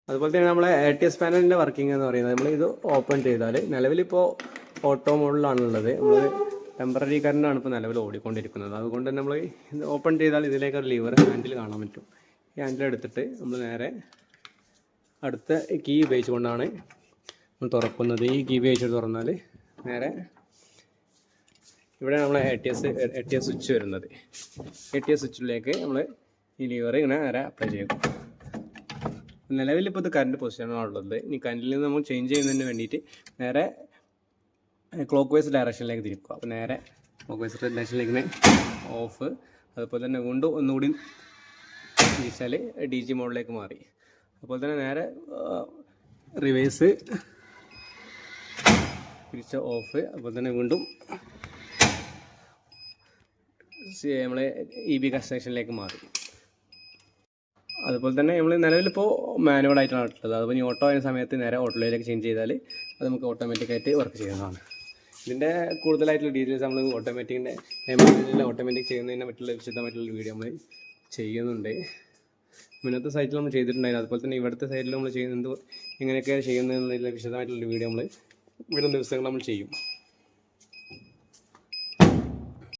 അതുപോലെ തന്നെ നമ്മളെ ATS പാനലിൻ്റെ വർക്കിംഗ് എന്ന് പറയുന്നത് നമ്മളിത് ഓപ്പൺ ചെയ്താൽ നിലവിലിപ്പോൾ ഓട്ടോ മോഡിലാണുള്ളത്. നമ്മൾ ടെമ്പററി കറണ്ടാണ് ഇപ്പോൾ നിലവിൽ ഓടിക്കൊണ്ടിരിക്കുന്നത്. അതുകൊണ്ട് തന്നെ നമ്മൾ ഇത് ഓപ്പൺ ചെയ്താൽ ഇതിലേക്ക് ഒരു ലിവർ ഹാൻഡിൽ കാണാൻ പറ്റും. ഈ ഹാൻഡിൽ എടുത്തിട്ട് നമ്മൾ നേരെ അടുത്ത കീ ഉപയോഗിച്ചുകൊണ്ടാണ് നമ്മൾ തുറക്കുന്നത്. ഈ കീ ഉപയോഗിച്ചിട്ട് തുറന്നാൽ നേരെ ഇവിടെ നമ്മൾ ATS സ്വിച്ച് വരുന്നത്. ATS സ്വിച്ചിലേക്ക് നമ്മൾ ഈ ലിവർ ഇങ്ങനെ നേരെ അപ്ലൈ ചെയ്യും. നിലവിലിപ്പോൾ ഇത് കറണ്ട് പൊസിഷനാണുള്ളത്. ഇനി കറണ്ടിൽ നിന്ന് നമ്മൾ ചേഞ്ച് ചെയ്യുന്നതിന് വേണ്ടിയിട്ട് നേരെ ക്ലോക്ക് വൈസ് ഡയറക്ഷനിലേക്ക് തിരിക്കുക. അപ്പോൾ നേരെ ക്ലോക്ക് വൈസ് ഡയറക്ഷനിലേക്ക് ഓഫ്. അതുപോലെ തന്നെ വീണ്ടും ഒന്നുകൂടി തിരിച്ചാൽ DG മോഡിലേക്ക് മാറി. അതുപോലെ തന്നെ നേരെ റിവേഴ്സ് തിരിച്ച ഓഫ്. അതുപോലെ തന്നെ വീണ്ടും നമ്മൾ EB കൺസ്ട്രക്ഷനിലേക്ക് മാറി. അതുപോലെ തന്നെ നമ്മൾ നിലവിലിപ്പോൾ മാനുവലായിട്ടാണ് ഉള്ളത്. അതുപോലെ ഈ ഓട്ടോ ആയ സമയത്ത് നേരെ ഓട്ടോയിലേക്ക് ചേഞ്ച് ചെയ്താൽ അത് നമുക്ക് ഓട്ടോമാറ്റിക്കായിട്ട് വർക്ക് ചെയ്യുന്നതാണ്. ഇതിൻ്റെ കൂടുതലായിട്ടുള്ള ഡീറ്റെയിൽസ് നമ്മൾ ഓട്ടോമാറ്റിക് ചെയ്യുന്നതിനെ പറ്റുള്ള വിശദമായിട്ടുള്ള വീഡിയോ നമ്മൾ ചെയ്യുന്നുണ്ട്. മുന്നത്തെ സൈറ്റിൽ നമ്മൾ ചെയ്തിട്ടുണ്ടായിരുന്നു. അതുപോലെ തന്നെ ഇവിടുത്തെ സൈറ്റിൽ നമ്മൾ ചെയ്യുന്നത് എങ്ങനെയൊക്കെയാണ് ചെയ്യുന്നതെന്നുള്ള വിശദമായിട്ടുള്ള വീഡിയോ നമ്മൾ വരുന്ന ദിവസങ്ങൾ നമ്മൾ ചെയ്യും.